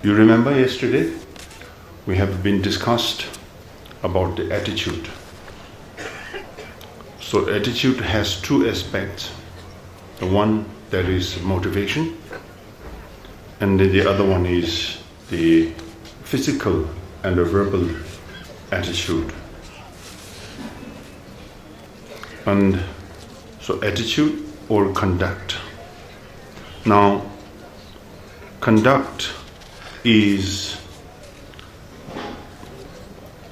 You remember yesterday we have been discussed about the attitude. So attitude has two aspects. The one that is motivation, and the other one is the physical and the verbal attitude. And so attitude or conduct. Now, conduct is,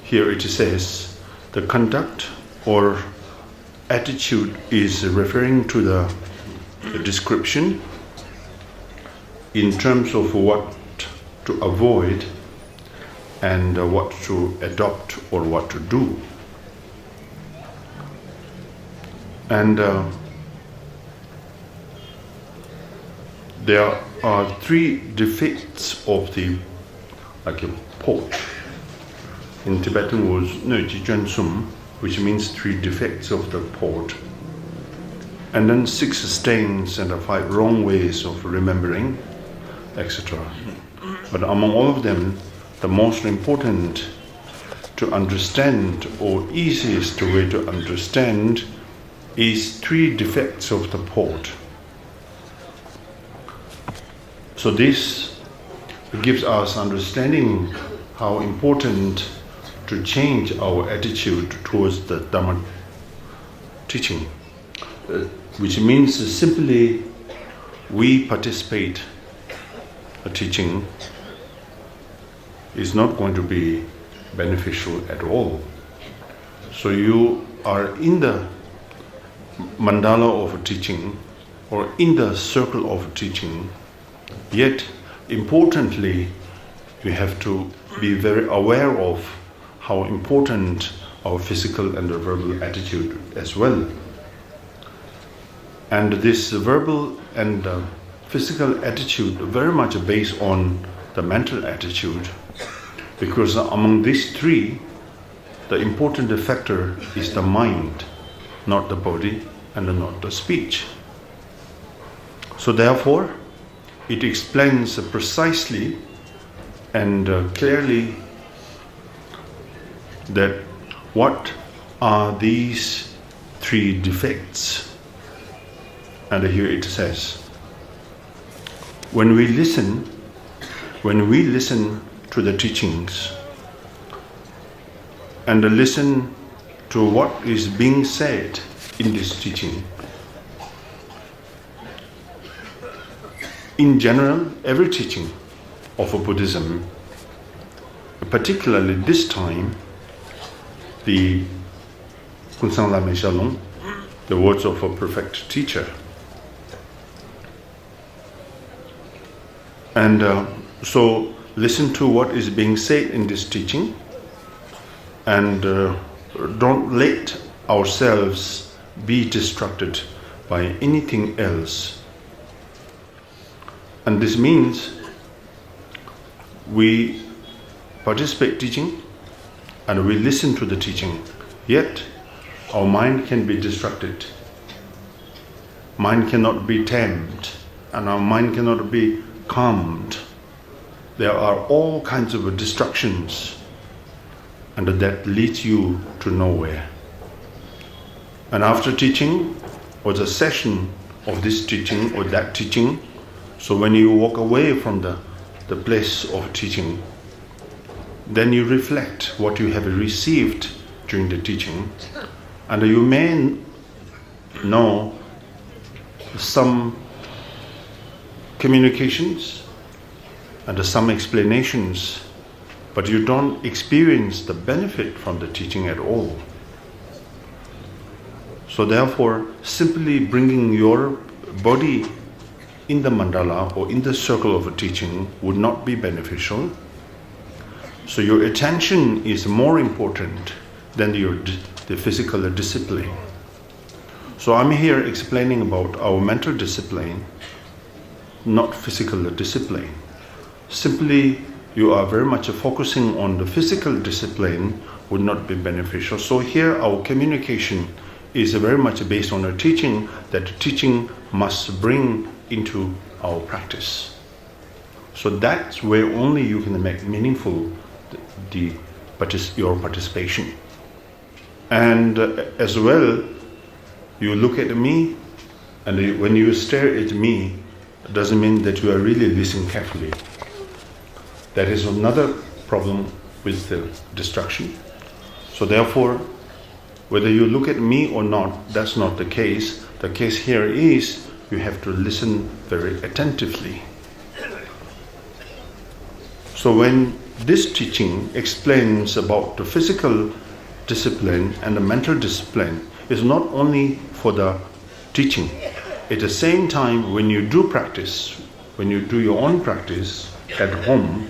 here it says, the conduct or attitude is referring to the description in terms of what to avoid and what to adopt or what to do. And there are three defects of the, like a porch. In Tibetan was Nöji Jensum, which means three defects of the port. And then 6 stains and 5 wrong ways of remembering, etc. But among all of them, the most important to understand or easiest way to understand is 3 defects of the port. So this gives us understanding how important to change our attitude towards the Dhamma teaching, which means simply we participate a teaching is not going to be beneficial at all. So you are in the mandala of teaching or in the circle of teaching, yet importantly you have to be very aware of how important our physical and verbal attitude as well. And this verbal and physical attitude very much based on the mental attitude, because among these 3, the important factor is the mind, not the body and not the speech. So therefore, it explains precisely and clearly that what are these 3 defects. And here it says, when we listen to the teachings and listen to what is being said in this teaching, in general, every teaching of Buddhism, particularly this time, the Kunsang Lame Shalom, the words of a perfect teacher. And so listen to what is being said in this teaching and don't let ourselves be distracted by anything else. And this means we participate teaching and we listen to the teaching, yet our mind can be distracted. Mind cannot be tamed and our mind cannot be calmed. There are all kinds of distractions and that leads you to nowhere. And after teaching or the session of this teaching or that teaching, so when you walk away from the place of teaching, then you reflect what you have received during the teaching, and you may know some communications and some explanations, but you don't experience the benefit from the teaching at all. So therefore, simply bringing your body in the mandala or in the circle of a teaching would not be beneficial. So your attention is more important than the physical discipline. So I'm here explaining about our mental discipline, not physical discipline. Simply you are very much focusing on the physical discipline would not be beneficial. So here our communication is very much based on a teaching that teaching must bring into our practice. So that's where only you can make meaningful your participation. And as well, you look at me, and when you stare at me, it doesn't mean that you are really listening carefully. That is another problem with the distraction. So therefore, whether you look at me or not, that's not the case. The case here is you have to listen very attentively. So when this teaching explains about the physical discipline and the mental discipline, is not only for the teaching. At the same time, when you do practice, when you do your own practice at home,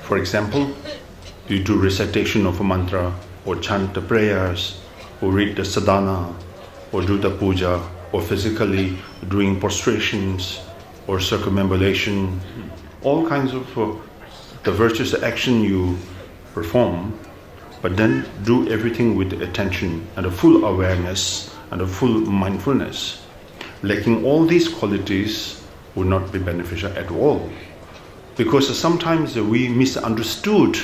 for example, you do recitation of a mantra, or chant the prayers, or read the sadhana, or do the puja, or physically doing prostrations, or circumambulation, all kinds of the virtuous action you perform, but then do everything with attention and a full awareness and a full mindfulness. Lacking all these qualities would not be beneficial at all. Because sometimes we misunderstood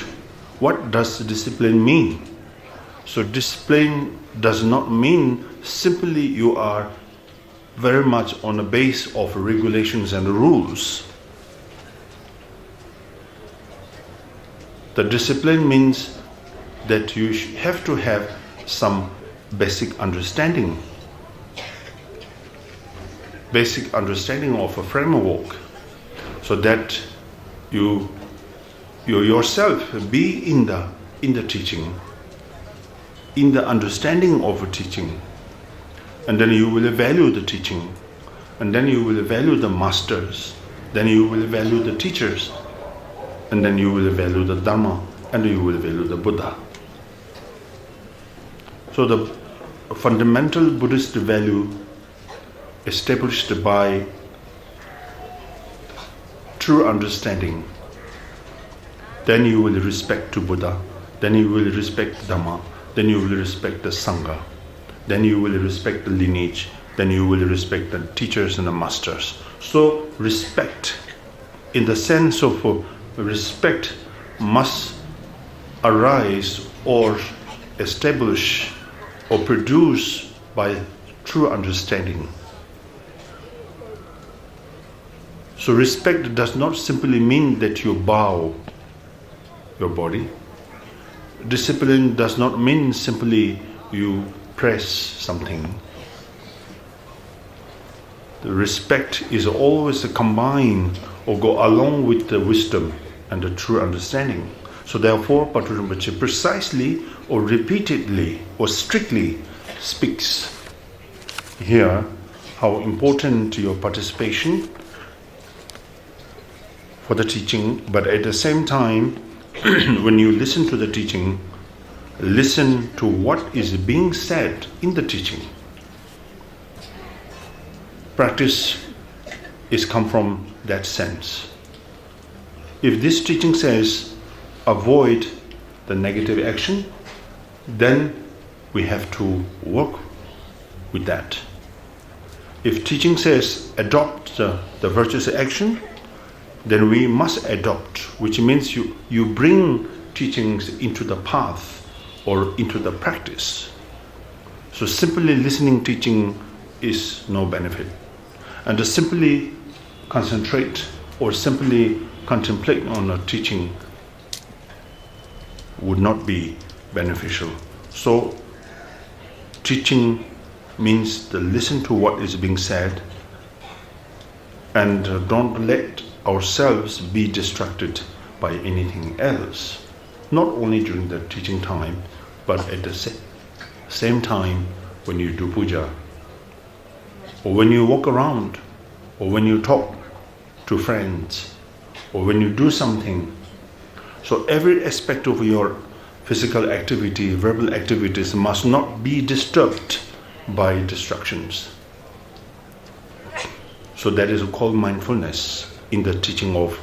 what does discipline mean. So discipline does not mean simply you are very much on the base of regulations and rules. The discipline means that you have to have some basic understanding of a framework, so that you yourself be in the teaching, in the understanding of a teaching, and then you will value the teaching, and then you will value the masters, then you will value the teachers, and then you will value the Dharma, and you will value the Buddha. So the fundamental Buddhist value established by true understanding, then you will respect to Buddha, then you will respect Dhamma, then you will respect the Sangha, then you will respect the lineage, then you will respect the teachers and the masters. So respect, in the sense of respect, must arise or establish or produce by true understanding. So respect does not simply mean that you bow your body. Discipline does not mean simply you press something. The respect is always combined or go along with the wisdom and the true understanding. So therefore, Patrul Rinpoche precisely or repeatedly or strictly speaks here how important your participation for the teaching, but at the same time, when you listen to the teaching, listen to what is being said in the teaching. Practice is come from that sense. If this teaching says avoid the negative action, then we have to work with that. If teaching says adopt the virtuous action, then we must adopt, which means you bring teachings into the path or into the practice. So simply listening teaching is no benefit. And to simply concentrate or simply contemplate on a teaching would not be beneficial. So teaching means to listen to what is being said and don't let ourselves be distracted by anything else, not only during the teaching time, but at the same time when you do puja, or when you walk around, or when you talk to friends, or when you do something. So every aspect of your physical activity, verbal activities must not be disturbed by distractions. So that is called mindfulness in the teaching of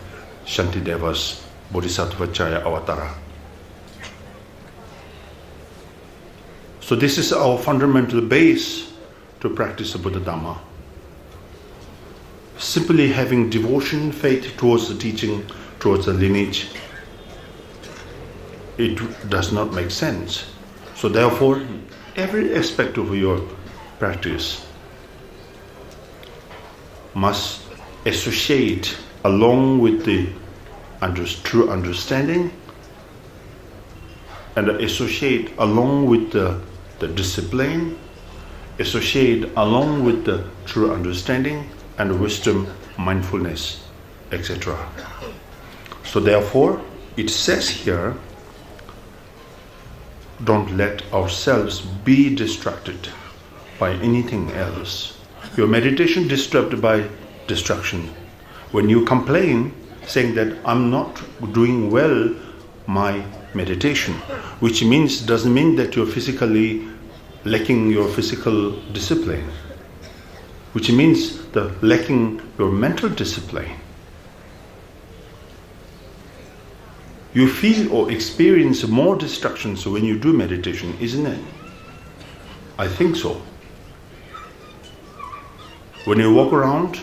Shantideva's Bodhisattva Chaya Avatara. So this is our fundamental base to practice the Buddha Dhamma. simply having devotion, faith towards the teaching, towards the lineage, it does not make sense. So therefore, every aspect of your practice must associate along with the true understanding, and associate along with the discipline, associate along with the true understanding and wisdom, mindfulness, etc. So therefore, it says here, don't let ourselves be distracted by anything else. Your meditation disturbed by distraction. When you complain, saying that I'm not doing well my meditation, which doesn't mean that you're physically lacking your physical discipline, which means the lacking your mental discipline. You feel or experience more distractions when you do meditation, isn't it? I think so. When you walk around,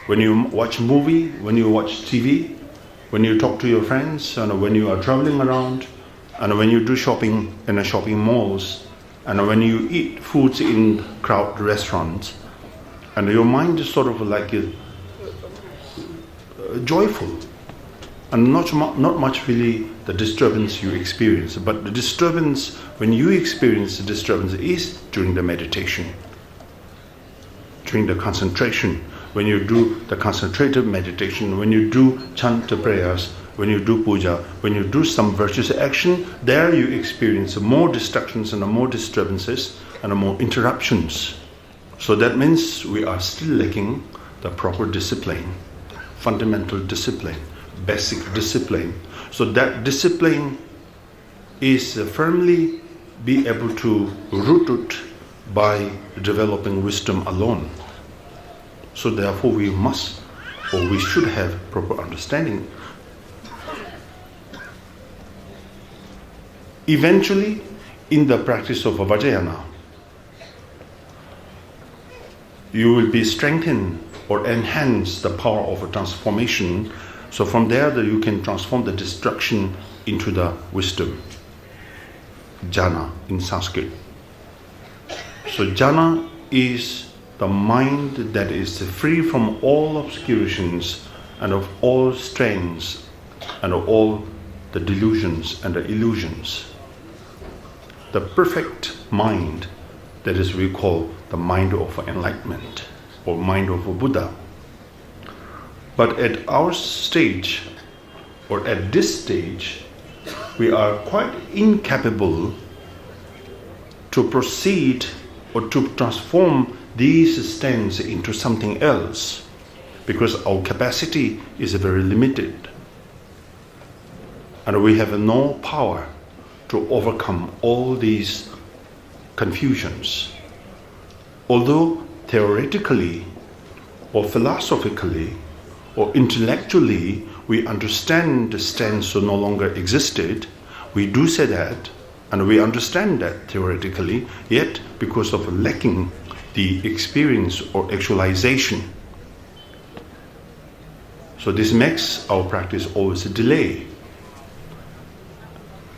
when you watch a movie, when you watch TV, when you talk to your friends, and when you are traveling around, and when you do shopping in the shopping malls, and when you eat foods in crowded restaurants, and your mind is sort of like joyful, and not much really the disturbance you experience. But the disturbance, when you experience the disturbance, is during the meditation, during the concentration, when you do the concentrated meditation, when you do chant the prayers, when you do puja, when you do some virtuous action, there you experience more distractions and more disturbances and more interruptions. So that means we are still lacking the proper discipline, fundamental discipline, basic discipline. So that discipline is firmly be able to root it by developing wisdom alone. So therefore we must, or we should have proper understanding. Eventually, in the practice of Vajrayana, you will be strengthened or enhance the power of a transformation. So from there that you can transform the destruction into the wisdom. Jhana in Sanskrit. So jhana is the mind that is free from all obscurations and of all strains and of all the delusions and the illusions. The perfect mind, that is we call the mind of enlightenment or mind of a Buddha. But at our stage, or at this stage, we are quite incapable to proceed or to transform these stands into something else, because our capacity is very limited. And we have no power to overcome all these confusions. Although theoretically or philosophically or intellectually we understand the stance no longer existed, we do say that and we understand that theoretically, yet because of lacking the experience or actualization. So this makes our practice always a delay.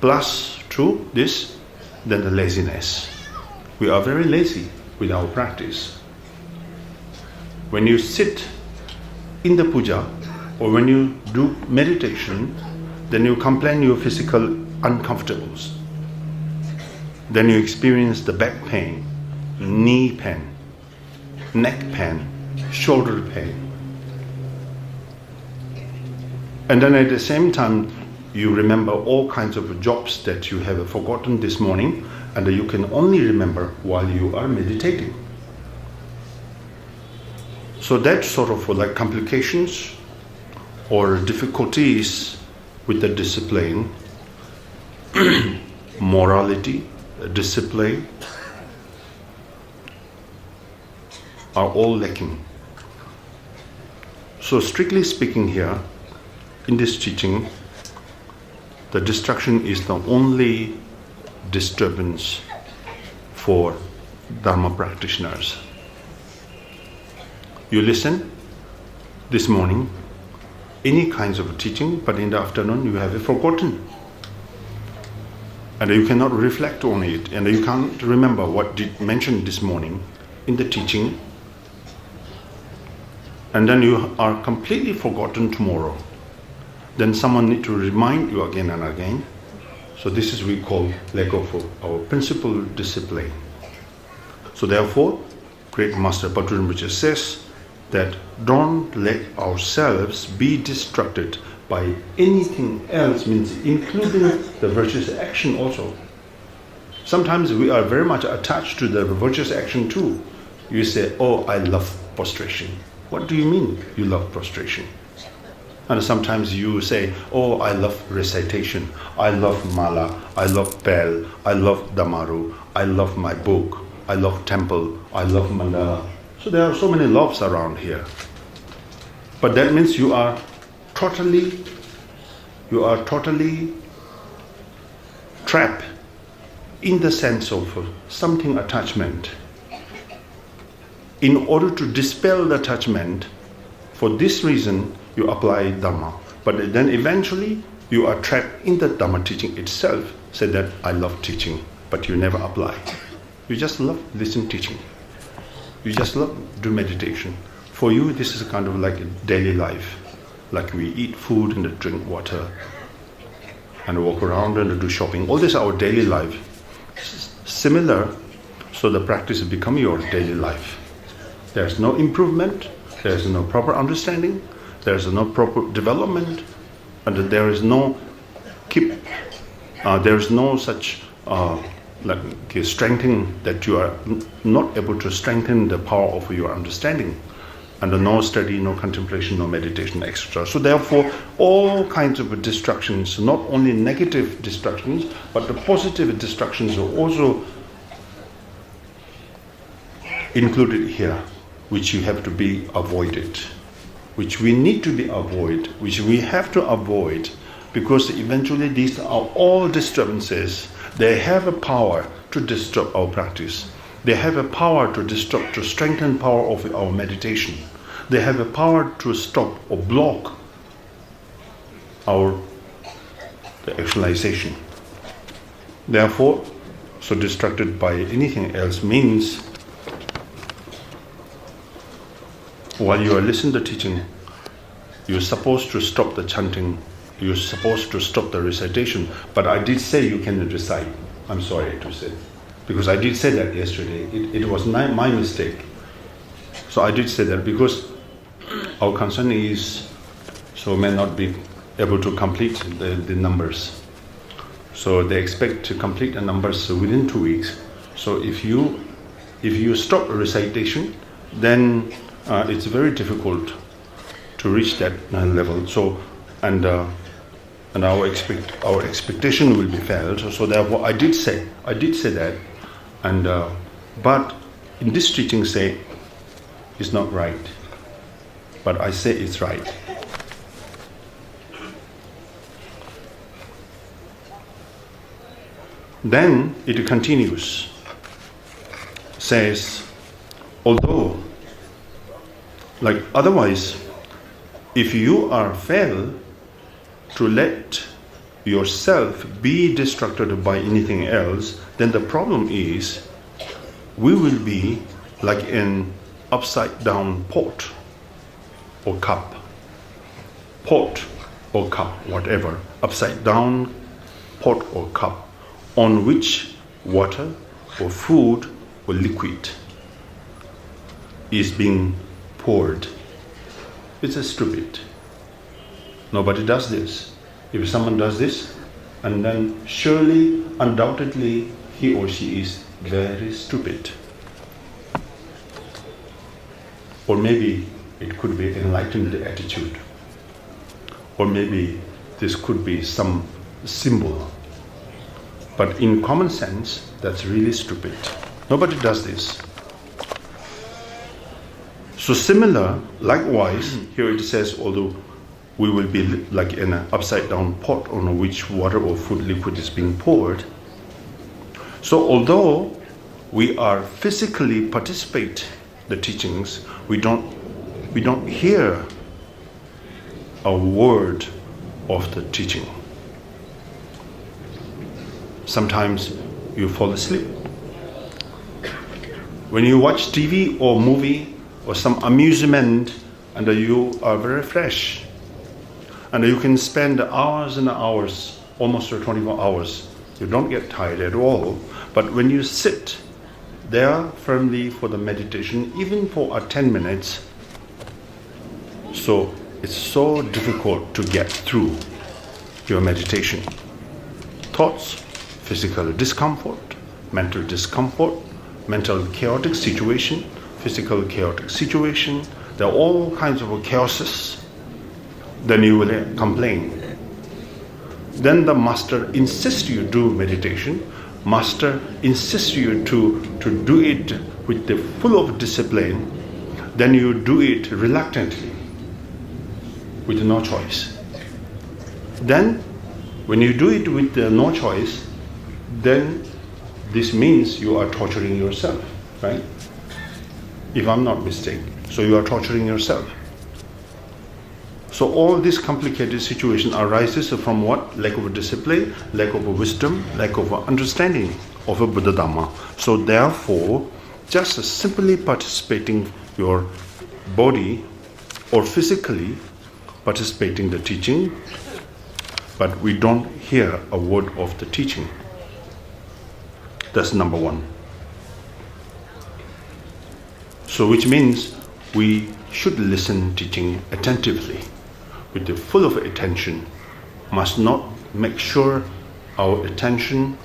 Plus to this, then the laziness. We are very lazy with our practice. When you sit in the puja or when you do meditation, then you complain your physical uncomfortables. Then you experience the back pain, knee pain, neck pain, shoulder pain. And then at the same time, you remember all kinds of jobs that you have forgotten this morning, and you can only remember while you are meditating. So that sort of like complications or difficulties with the discipline, morality, discipline, are all lacking. So strictly speaking here, in this teaching, the distraction is the only disturbance for Dharma practitioners. You listen, this morning any kinds of teaching, but in the afternoon you have forgotten. And you cannot reflect on it, and you can't remember what did mentioned this morning in the teaching. And then you are completely forgotten tomorrow. Then someone need to remind you again and again. So this is we call lack of our principal discipline. So therefore, Great Master Bhattacharya Rinpoche says that don't let ourselves be distracted by anything else, means including the virtuous action also. Sometimes we are very much attached to the virtuous action too. You say, oh, I love prostration. What do you mean you love prostration? And sometimes you say, oh, I love recitation, I love mala, I love bell, I love damaru, I love my book, I love temple, I love mandala. So there are so many loves around here. But that means you are totally trapped in the sense of something attachment. In order to dispel the attachment, for this reason you apply Dhamma. But then eventually you are trapped in the Dhamma teaching itself. Say that I love teaching, but you never apply. You just love listen teaching. You just love do meditation. For you this is kind of like a daily life. Like we eat food and drink water and walk around and do shopping. All this is our daily life. Similar, so the practice become your daily life. There's no improvement, there's no proper understanding, there's no proper development, and there is no such like strengthening that you are not able to strengthen the power of your understanding. And no study, no contemplation, no meditation, etc. So therefore, all kinds of distractions, not only negative distractions, but the positive distractions are also included here, which you have to be avoided, which we need to be avoided, which we have to avoid, because eventually these are all disturbances. They have a power to disturb our practice. They have a power to disturb, to strengthen power of our meditation. They have a power to stop or block the actualization. Therefore, so distracted by anything else means while you are listening to the teaching, you're supposed to stop the chanting, you're supposed to stop the recitation. But I did say you can recite. I'm sorry to say. Because I did say that yesterday. It was my mistake. So I did say that because our concern is so may not be able to complete the numbers. So they expect to complete the numbers within 2 weeks. So if you stop recitation, then it's very difficult to reach that level. So and our expectation will be failed. So therefore, I did say that, and but in this teaching say it's not right. But I say it's right. Then it continues, says, although, like otherwise, if you are fail to let yourself be distracted by anything else, then the problem is we will be like an upside down pot or cup, whatever, upside down pot or cup, on which water or food or liquid is being poured. It's stupid. Nobody does this. If someone does this, and then surely, undoubtedly, he or she is very stupid. Or maybe it could be enlightened attitude. Or maybe this could be some symbol. But in common sense, that's really stupid. Nobody does this. So similar, likewise, here it says, although we will be like in an upside down pot on which water or food liquid is being poured. So although we are physically participate the teachings, we don't hear a word of the teaching. Sometimes you fall asleep. When you watch TV or movie or some amusement, and you are very fresh, and you can spend hours and hours, almost 24 hours. You don't get tired at all. But when you sit there firmly for the meditation, even for 10 minutes, so it's so difficult to get through your meditation. Thoughts, physical discomfort, mental chaotic situation, physical chaotic situation, there are all kinds of chaoses. Then you will complain. Then the master insists you do meditation. Master insists you to do it with the full of discipline. Then you do it reluctantly, with no choice. Then, when you do it with no choice, then this means you are torturing yourself, right? If I'm not mistaken. So you are torturing yourself. So all this complicated situation arises from what? Lack of discipline, lack of wisdom, lack of understanding of a Buddha Dhamma. So therefore, just simply participating your body or physically participating the teaching, but we don't hear a word of the teaching. That's number one. So which means we should listen teaching attentively, with the full of attention. Must not make sure our attention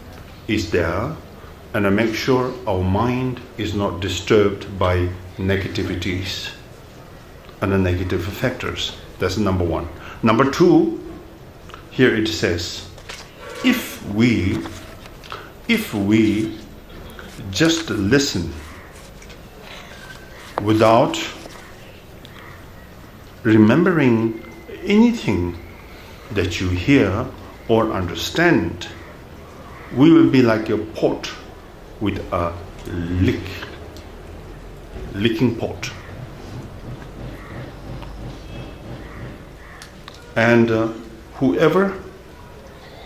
is there, and make sure our mind is not disturbed by negativities and the negative factors. That's number one. Number two, here it says, if we just listen without remembering anything that you hear or understand, we will be like a pot with a leaking pot. And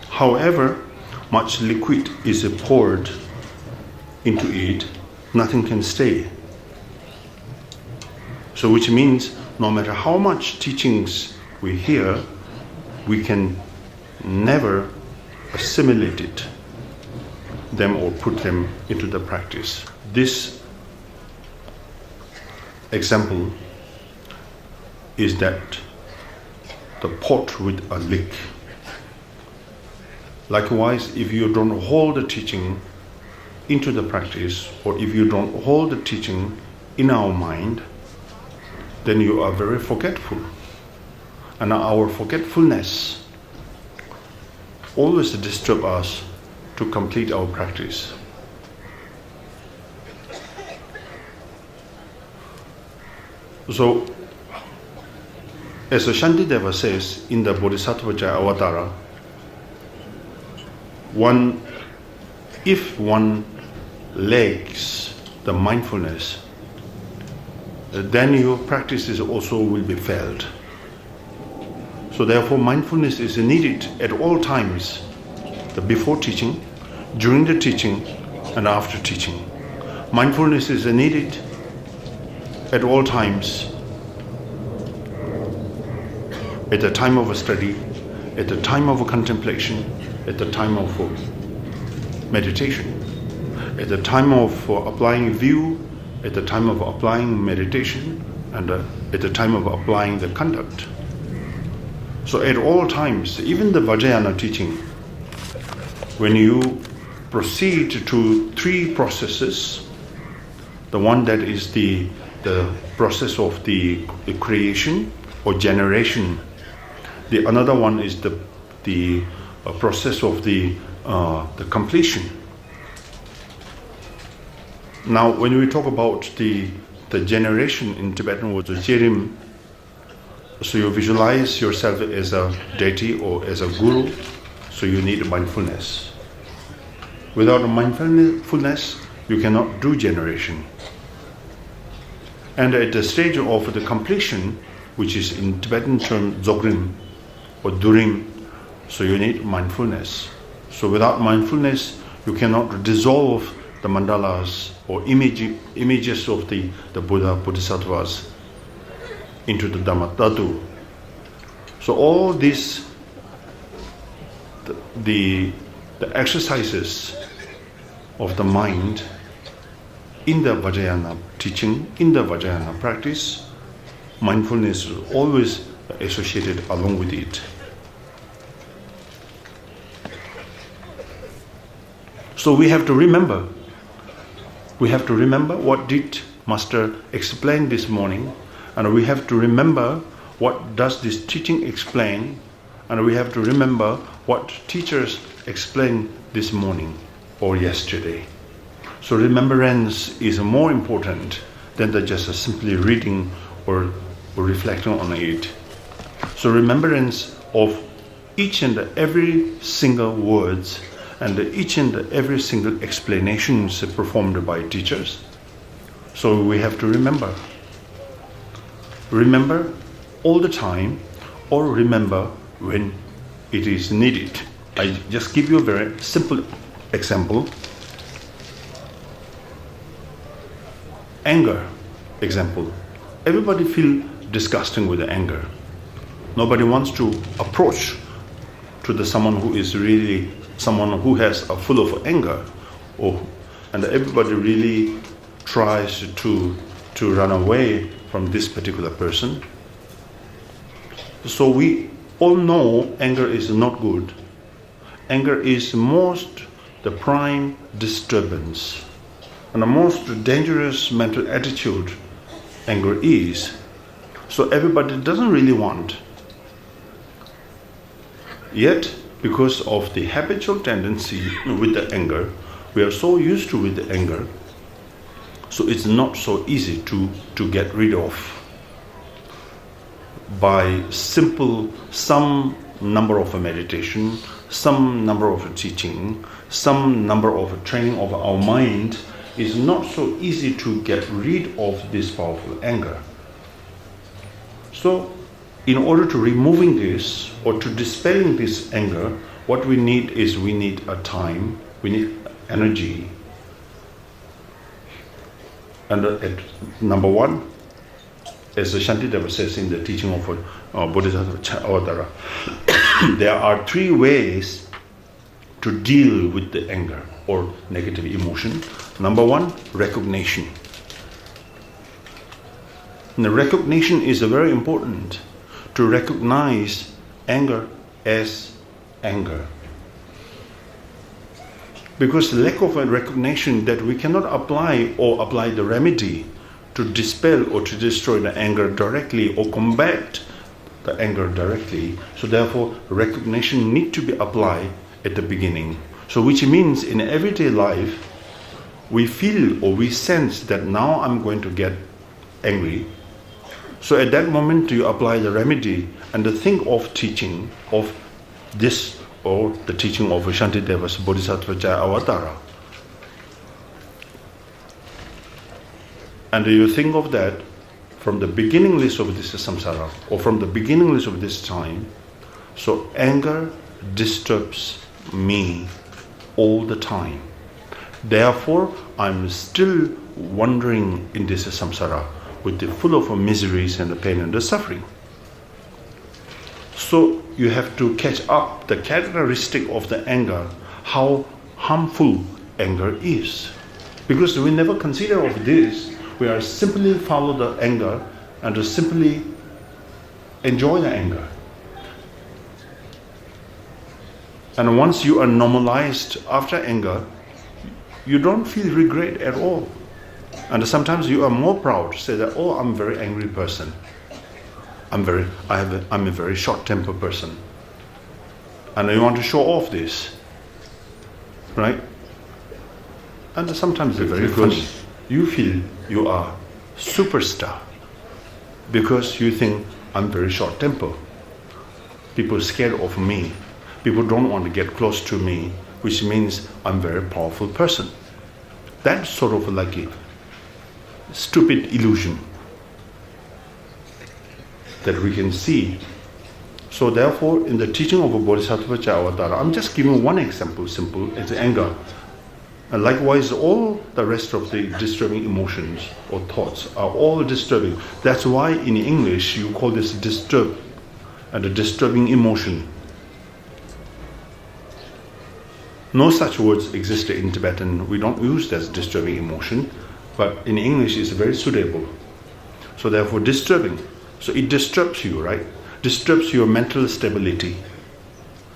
however much liquid is poured into it, nothing can stay. So which means no matter how much teachings we hear, we can never assimilate them or put them into the practice. This example is that the pot with a leak. Likewise, if you don't hold the teaching into the practice, or if you don't hold the teaching in our mind, then you are very forgetful. And our forgetfulness always disturbs us to complete our practice. So, as Shantideva says in the Bodhisattva Jaya Avatara, if one lacks the mindfulness, then your practices also will be failed. So therefore mindfulness is needed at all times, before teaching, during the teaching, and after teaching. Mindfulness is needed at all times, at the time of a study, at the time of a contemplation, at the time of meditation, at the time of applying view, at the time of applying meditation, and at the time of applying the conduct. So at all times, even the Vajrayana teaching, when you proceed to three processes, the one that is the process of the creation or generation, the another one is the process of the completion. Now, when we talk about the generation in Tibetan was Jerim, so you visualize yourself as a deity or as a guru, so you need mindfulness. Without mindfulness, you cannot do generation. And at the stage of the completion, which is in Tibetan term Dzogrim or Durim. So you need mindfulness. So without mindfulness, you cannot dissolve the mandalas or images of the Buddha, Bodhisattvas into the Dhamma Tatu. So all these, the exercises of the mind in the Vajrayana teaching, in the Vajrayana practice, mindfulness is always associated along with it. So we have to remember what did Master explain this morning, and we have to remember what does this teaching explain, and we have to remember what teachers explained this morning or yesterday. So remembrance is more important than just simply reading or reflecting on it. So remembrance of each and every single words and each and every single explanations performed by teachers. So we have to remember all the time, or remember when it is needed. I just give you a very simple example. Anger example. Everybody feel disgusting with the anger. Nobody wants to approach to someone who is really someone who has a full of anger, and everybody really tries to run away from this particular person. So we all know anger is not good. Anger is the prime disturbance and the most dangerous mental attitude anger is. So everybody doesn't really want. Yet, because of the habitual tendency with the anger, we are so used to with the anger, so it's not so easy to get rid of by some number of meditation, some number of teaching, some number of training of our mind. Is not so easy to get rid of this powerful anger. So in order to removing this or to dispelling this anger, what we need a time, we need energy. And number one, as Shantideva says in the teaching of Bodhisattva Avatara, there are three ways to deal with the anger or negative emotion. Number one, recognition. And the recognition is very important, to recognize anger as anger. Because the lack of a recognition that we cannot apply the remedy to dispel or to destroy the anger directly or combat the anger directly. So therefore, recognition need to be applied at the beginning. So which means in everyday life, we feel or we sense that now I'm going to get angry. So at that moment you apply the remedy and think of teaching of this or the teaching of Shantideva's Bodhisattva Avatara. And you think of that from the beginning list of this samsara or from the beginning list of this time. So anger disturbs me all the time. Therefore, I'm still wandering in this samsara with the full of miseries and the pain and the suffering. So you have to catch up the characteristic of the anger, how harmful anger is. Because we never consider of this, we are simply follow the anger and to simply enjoy the anger. And once you are normalized after anger, you don't feel regret at all. And sometimes you are more proud to say that, oh, I'm a very angry person. I'm a very short-tempered person. And you want to show off this. Right? And sometimes it's very funny. You feel you are superstar because you think I'm very short-tempered. People are scared of me. People don't want to get close to me, which means I'm a very powerful person. That's sort of like a stupid illusion. that we can see. So therefore, in the teaching of a Bodhisattva Avatara, I'm just giving one example, simple, it's anger. And likewise, all the rest of the disturbing emotions or thoughts are all disturbing. That's why in English you call this disturb and a disturbing emotion. No such words exist in Tibetan. We don't use that as disturbing emotion, but in English it's very suitable. So therefore, disturbing. So it disturbs you, right? Disturbs your mental stability.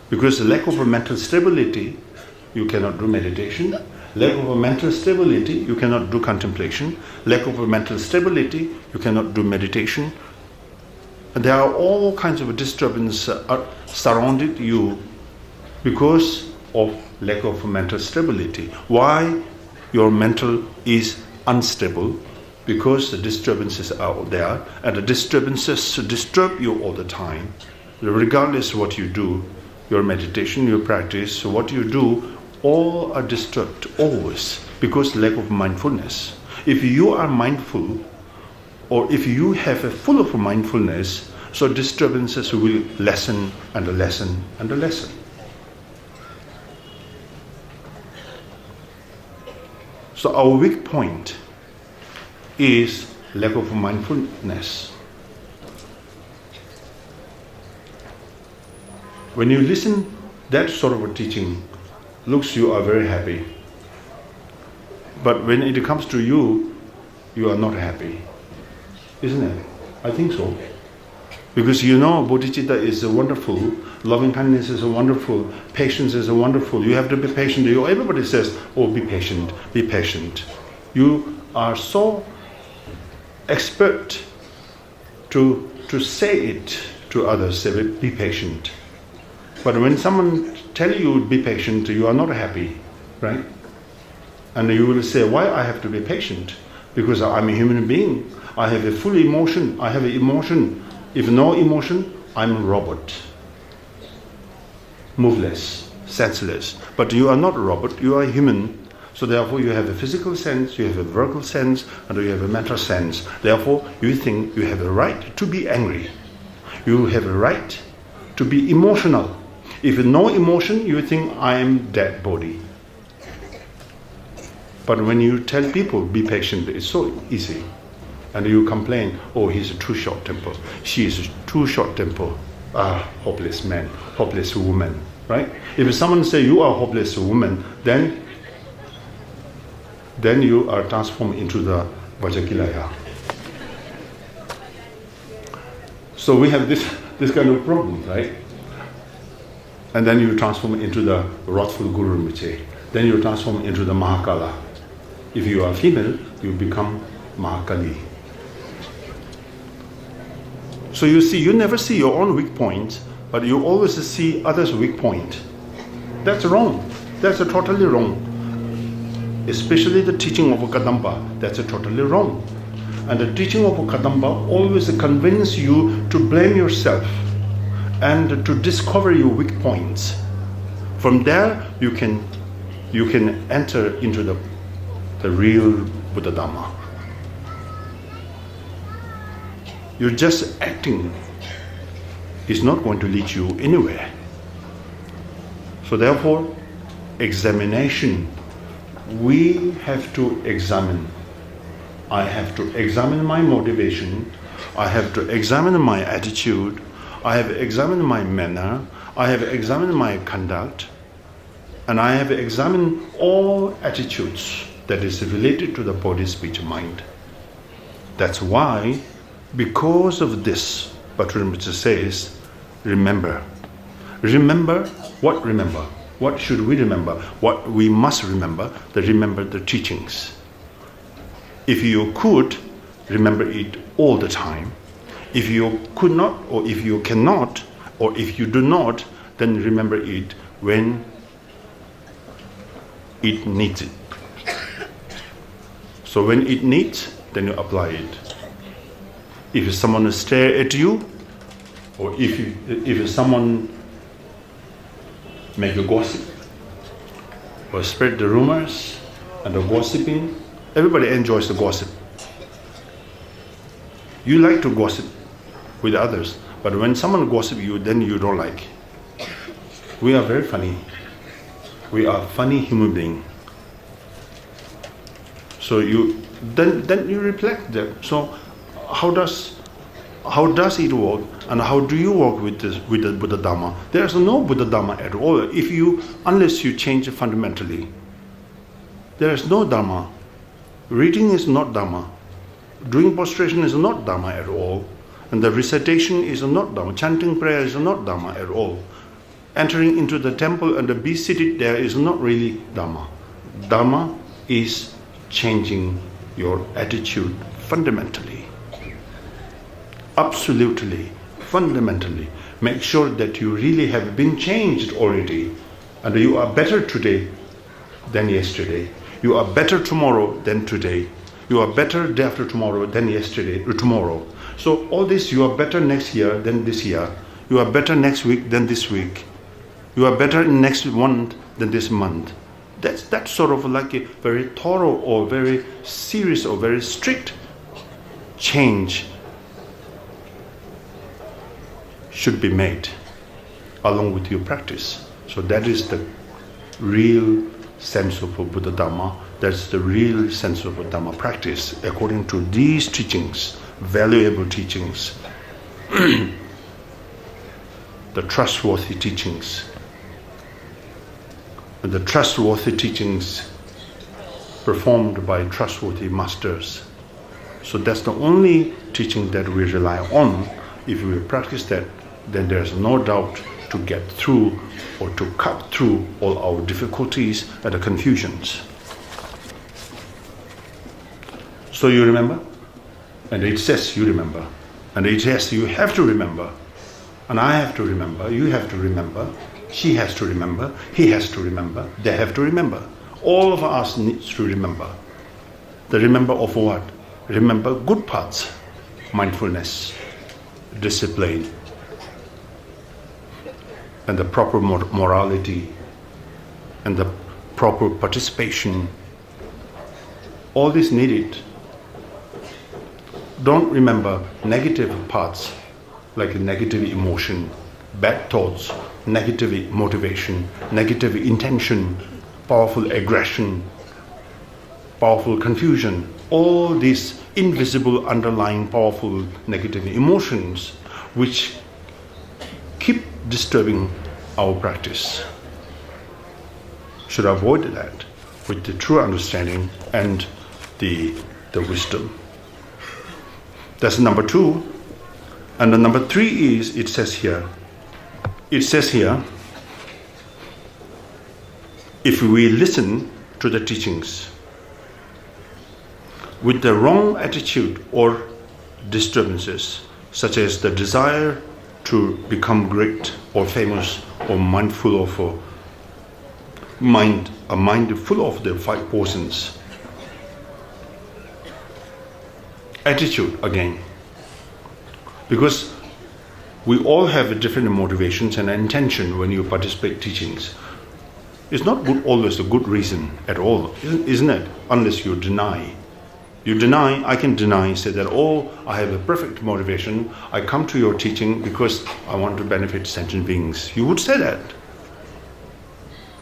Because the lack of a mental stability, you cannot do meditation. Lack of a mental stability, you cannot do contemplation. Lack of a mental stability, you cannot do meditation. And there are all kinds of disturbance surrounded you because of lack of mental stability. Why your mental is unstable? Because the disturbances are out there, and the disturbances disturb you all the time. Regardless of what you do, your meditation, your practice, what you do, all are disturbed, always, because lack of mindfulness. If you are mindful, or if you have a full of mindfulness, so disturbances will lessen and lessen and lessen. So our weak point is lack of mindfulness. When you listen that sort of a teaching, looks you are very happy. But when it comes to you, you are not happy. Isn't it? I think so. Because you know bodhicitta is wonderful, loving kindness is wonderful, patience is wonderful. You have to be patient. Everybody says, oh, be patient, be patient. You are so expert to say it to others, say, be patient. But when someone tells you be patient, you are not happy, right? And you will say, why I have to be patient? Because I'm a human being. I have a full emotion. I have an emotion. If no emotion, I'm a robot. Moveless, senseless. But you are not a robot, you are a human. So therefore you have a physical sense, you have a verbal sense, and you have a mental sense. Therefore you think you have a right to be angry. You have a right to be emotional. If no emotion, you think I am dead body. But when you tell people be patient, it's so easy. And you complain, oh, he's too short temper. She is too short temper. Ah, hopeless man, hopeless woman, right? If someone say you are a hopeless woman, then you are transformed into the Vajakilaya. So we have this kind of problem, right? And then you transform into the wrathful Guru Rinpoche. Then you transform into the Mahakala. If you are female, you become Mahakali. So you see, you never see your own weak point, but you always see others' weak point. That's wrong. That's totally wrong. Especially the teaching of Kadamba, that's totally wrong. And the teaching of Kadamba always convinces you to blame yourself and to discover your weak points. From there, you can enter into the real Buddha Dhamma. You're just acting is not going to lead you anywhere. So therefore, examination, we have to examine. I have to examine my motivation. I have to examine my attitude. I have examined my manner. I have examined my conduct. And I have examined all attitudes that is related to the body, speech, mind. That's why, because of this, Bhattacharya Rinpoche says, remember. Remember what? Remember. What should we remember? What we must remember, remember the teachings. If you could, remember it all the time. If you could not, or if you cannot, or if you do not, then remember it when it needs it. So when it needs, then you apply it. If someone stare at you, or if someone make a gossip, or spread the rumors and the gossiping, everybody enjoys the gossip. You like to gossip with others. But when someone gossips you, then you don't like. We are very funny. We are funny human beings. So then you reflect that. So how does it work, and how do you work with the Buddha Dharma? There is no Buddha Dharma at all unless you change it fundamentally. There is no Dharma. Reading is not Dharma. Doing prostration is not Dharma at all. And the recitation is not Dharma. Chanting prayer is not Dharma at all. Entering into the temple and be seated there is not really Dharma. Dharma is changing your attitude fundamentally. Absolutely, fundamentally. Make sure that you really have been changed already, and you are better today than yesterday. You are better tomorrow than today. You are better day after tomorrow than tomorrow. So all this, you are better next year than this year. You are better next week than this week. You are better in next month than this month. That's sort of like a very thorough or very serious or very strict change should be made along with your practice. So that is the real sense of Buddha Dharma. That's the real sense of Dharma practice according to these teachings, valuable teachings, the trustworthy teachings. And the trustworthy teachings performed by trustworthy masters. So that's the only teaching that we rely on. If we practice that, then there's no doubt to get through or to cut through all our difficulties and the confusions. So you remember? And it says you remember. And it says you have to remember. And I have to remember. You have to remember. She has to remember. He has to remember. They have to remember. All of us needs to remember. The remember of what? Remember good parts. Mindfulness, discipline, and the proper morality, and the proper participation. All this needed. Don't remember negative parts like negative emotion, bad thoughts, negative motivation, negative intention, powerful aggression, powerful confusion. All these invisible underlying powerful negative emotions which keep disturbing our practice. Should avoid that with the true understanding and the wisdom. That's number 2. And the number 3 is, it says here, if we listen to the teachings with the wrong attitude or disturbances, such as the desire to become great or famous or mindful of a mind full of the 5 poisons. Attitude again. Because we all have different motivations and intention when you participate teachings. It's not always a good reason at all, isn't it? Unless you deny. You deny, I can deny, say that, I have a perfect motivation. I come to your teaching because I want to benefit sentient beings. You would say that.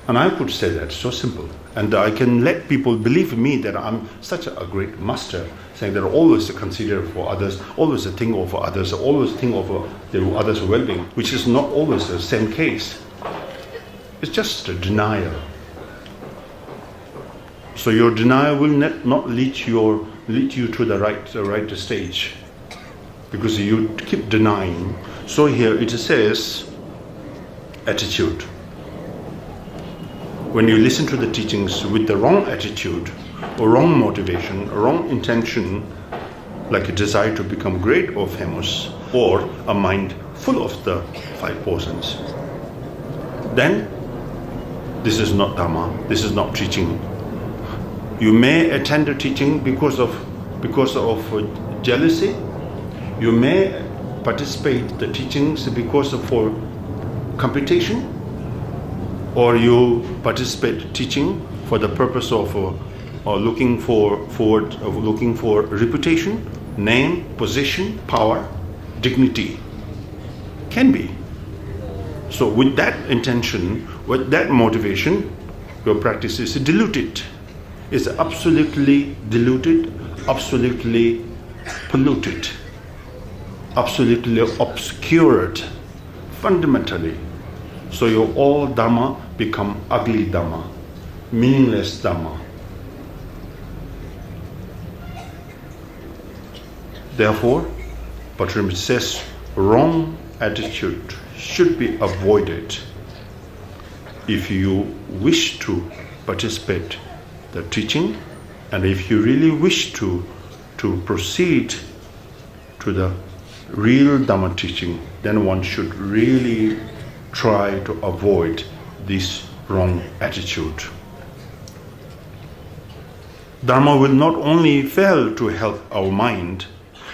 And I could say that, so simple. And I can let people believe me that I'm such a great master, saying that always consider for others, always think of others, always think of the others' well-being, which is not always the same case. It's just a denial. So your denial will not lead you to the right stage, because you keep denying. So here it says attitude. When you listen to the teachings with the wrong attitude or wrong motivation or wrong intention, like a desire to become great or famous, or a mind full of the 5 poisons, then this is not Dharma, this is not teaching. You may attend the teaching because of jealousy. You may participate the teachings because of for competition, or you participate teaching for the purpose of looking for reputation, name, position, power. dignity. Can be. So with that intention, with that motivation, your practice is diluted. It's absolutely diluted, absolutely polluted, absolutely obscured, fundamentally. So your all Dhamma become ugly Dhamma, meaningless Dhamma. Therefore, Patriarch says, wrong attitude should be avoided if you wish to participate the teaching, and if you really wish to proceed to the real Dhamma teaching, then one should really try to avoid this wrong attitude. Dharma will not only fail to help our mind,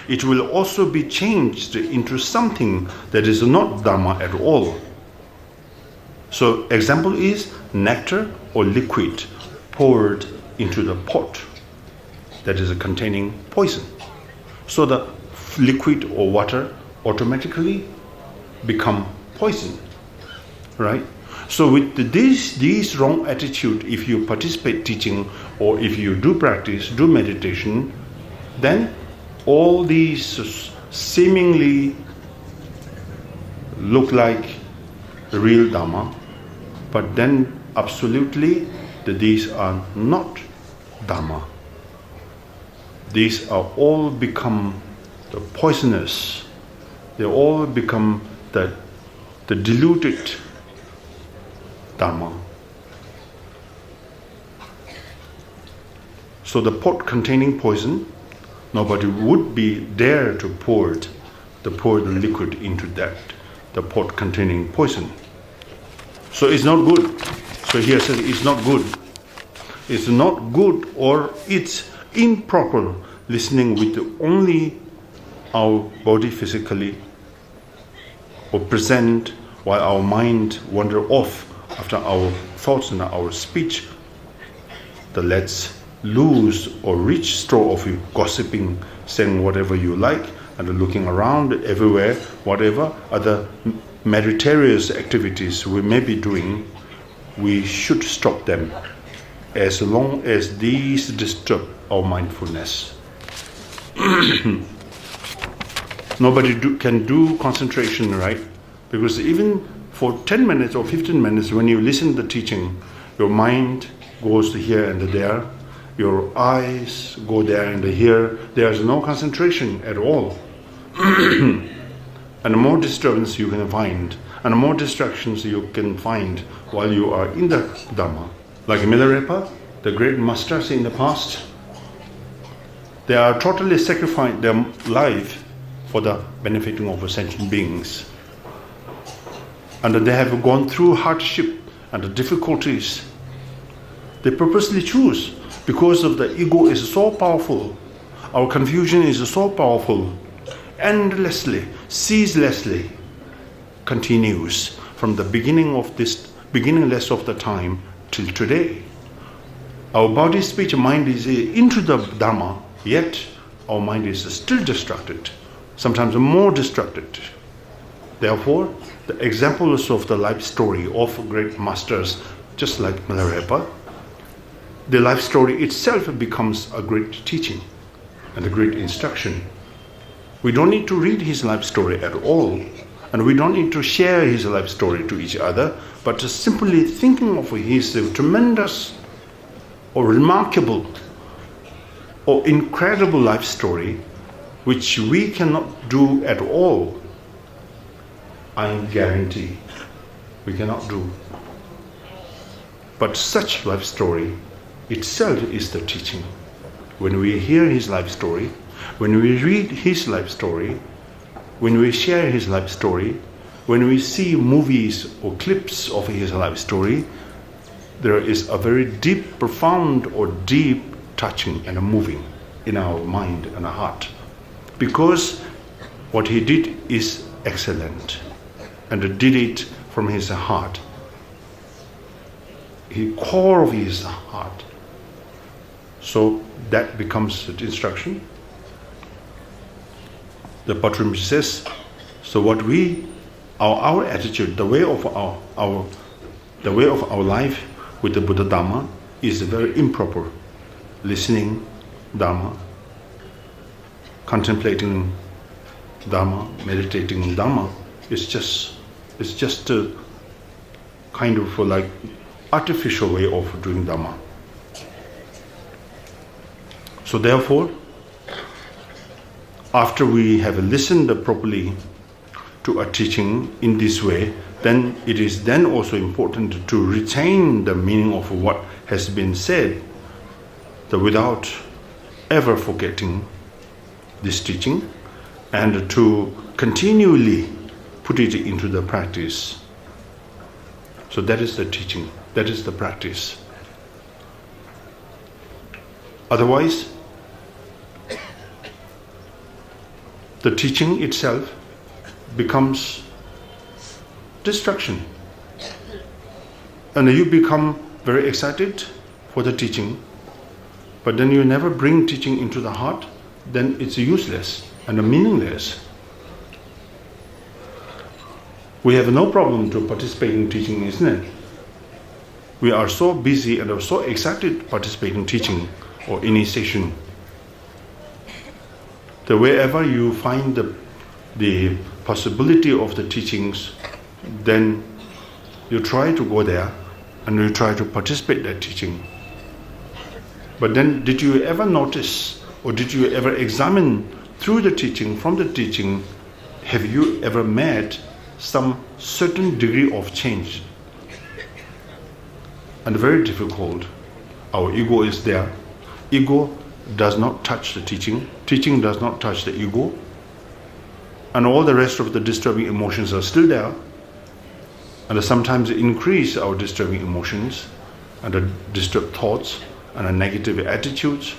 it will also be changed into something that is not Dhamma at all. So example is nectar or liquid poured into the pot that is containing poison. So the liquid or water automatically become poison, right? So with these wrong attitude, if you participate teaching or if you do practice, do meditation, then all these seemingly look like real Dhamma, but then absolutely these are not Dhamma. These are all become the poisonous. They all become the diluted Dhamma. So the pot containing poison, nobody would be dare to pour the liquid into that, the pot containing poison. So it's not good. So here says it's not good. It's not good, or it's improper listening with only our body physically or present, while our mind wander off after our thoughts and our speech. The let's lose or reach straw of you gossiping, saying whatever you like, and looking around everywhere, whatever other meritorious activities we may be doing, we should stop them as long as these disturb our mindfulness. Nobody can do concentration, right? Because even for 10 minutes or 15 minutes, when you listen to the teaching, your mind goes to here and there, your eyes go there and here. There's no concentration at all. And more disturbance you can find, and more distractions you can find while you are in the Dhamma. Like Milarepa, the great masters in the past, they are totally sacrificed their life for the benefiting of sentient beings. And they have gone through hardship and the difficulties. They purposely choose, because of the ego is so powerful, our confusion is so powerful, endlessly, ceaselessly continues from the beginningless of the time till today. Our body, speech, mind is into the Dhamma, yet our mind is still distracted, sometimes more distracted. Therefore, the examples of the life story of great masters, just like Milarepa, the life story itself becomes a great teaching and a great instruction. We don't need to read his life story at all, and we don't need to share his life story to each other, but just simply thinking of his tremendous or remarkable or incredible life story, which we cannot do at all, I guarantee we cannot do. But such life story itself is the teaching. When we hear his life story, when we read his life story, when we share his life story, when we see movies or clips of his life story, there is a very deep, profound or deep touching and moving in our mind and our heart. Because what he did is excellent, and did it from his heart, the core of his heart. So that becomes the instruction. The Patriarch says, So what our attitude, the way of our life with the Buddha Dharma is very improper. Listening Dharma, contemplating Dharma, meditating Dharma is just a kind of like artificial way of doing Dharma. So therefore, after we have listened properly to a teaching in this way, then it is then also important to retain the meaning of what has been said, without ever forgetting this teaching, and to continually put it into the practice. So that is the teaching, that is the practice. Otherwise, the teaching itself becomes distraction. And you become very excited for the teaching, but then you never bring teaching into the heart, then it's useless and meaningless. We have no problem to participate in teaching, isn't it? We are so busy and are so excited to participate in teaching or initiation. that wherever you find the possibility of the teachings, then you try to go there and you try to participate in that teaching. But then did you ever notice or did you ever examine through the teaching, from the teaching, have you ever made some certain degree of change? And very difficult. Our ego is there. Ego does not touch the teaching. Teaching does not touch the ego. And all the rest of the disturbing emotions are still there. And sometimes increase our disturbing emotions and the disturbed thoughts and the negative attitudes.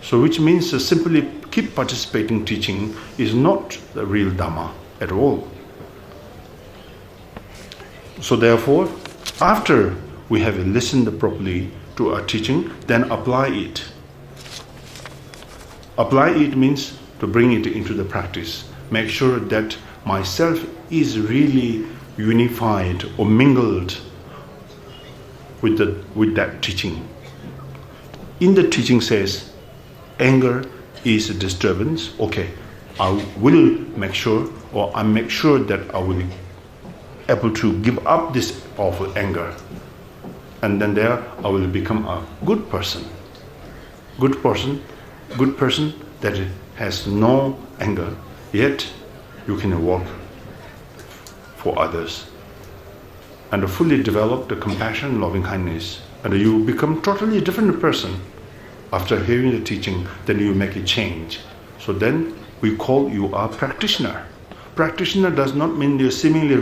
So which means to simply keep participating teaching is not the real Dhamma at all. So therefore, after we have listened properly to our teaching, then apply it. Apply it means to bring it into the practice. Make sure that myself is really unified or mingled with that teaching. In the teaching says, anger is a disturbance. Okay, I will make sure, or I make sure that I will be able to give up this powerful anger. And then there I will become a good person. Good person that has no anger, yet you can work for others and fully develop the compassion, loving kindness, and you become totally different person. After hearing the teaching, then you make a change. So then we call you a practitioner. Practitioner does not mean you're seemingly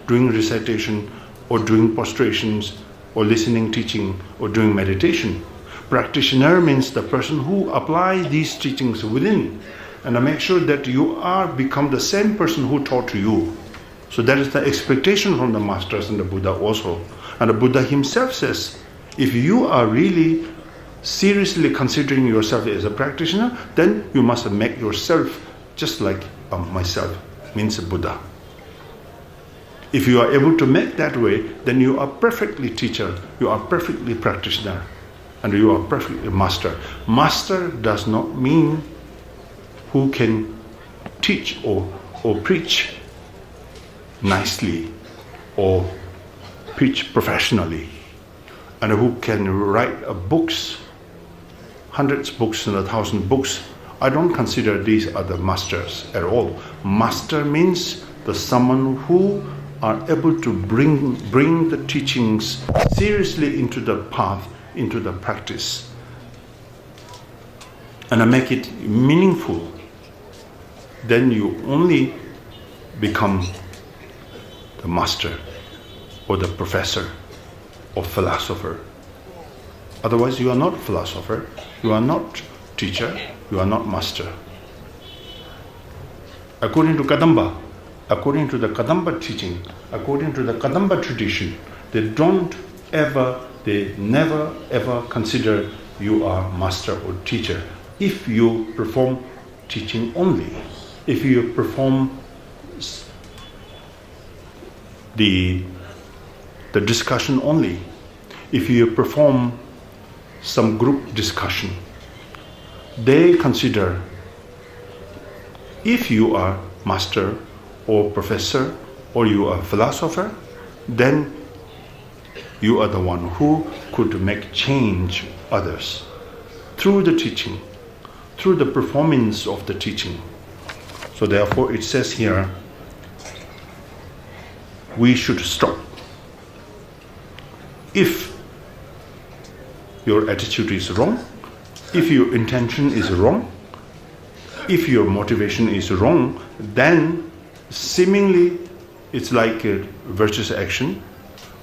doing recitation or doing prostrations or listening teaching or doing meditation. Practitioner means the person who apply these teachings within and make sure that you are become the same person who taught to you. So that is the expectation from the masters and the Buddha also. And the Buddha himself says, if you are really seriously considering yourself as a practitioner, then you must make yourself just like myself, means a Buddha. If you are able to make that way, then you are perfectly teacher, you are perfectly practitioner, and you are perfectly master. Master does not mean who can teach or preach nicely or preach professionally, and who can write books, hundreds of books and 1,000 books. I don't consider these are the masters at all. Master means the someone who are able to bring the teachings seriously into the path, into the practice, and make it meaningful. Then you only become the master or the professor or philosopher. Otherwise you are not philosopher, you are not teacher, you are not master. According to the Kadamba teaching, according to the Kadamba tradition, they never ever consider you are master or teacher if you perform teaching only. if you perform the discussion only, if you perform some group discussion, they consider if you are master or professor or you are philosopher, then you are the one who could make change others through the teaching, through the performance of the teaching. So therefore it says here, we should stop. If your attitude is wrong, if your intention is wrong, if your motivation is wrong, then seemingly it's like a virtuous action,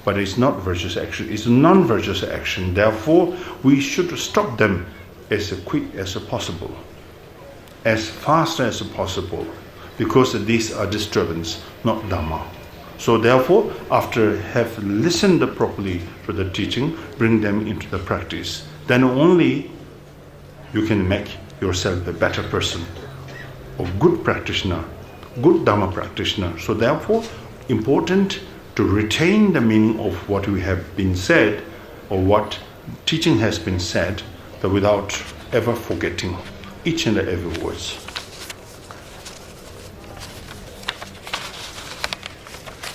but it's not virtuous action, it's non-virtuous action. Therefore, we should stop them as quick as possible, as fast as possible, because these are disturbance, not Dhamma. So therefore, after have listened properly to the teaching, bring them into the practice. Then only you can make yourself a better person, a good practitioner, good Dhamma practitioner. So therefore, important to retain the meaning of what we have been said, or what teaching has been said, but without ever forgetting each and every word.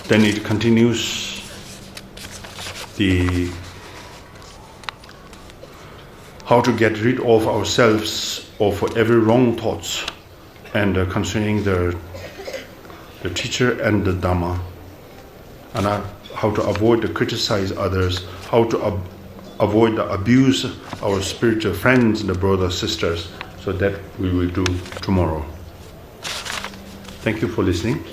Then it continues how to get rid of ourselves of every wrong thoughts, and concerning the teacher and the Dhamma, and how to avoid to criticize others, how to avoid the abuse our spiritual friends and the brothers, sisters. So that we will do tomorrow. Thank you for listening.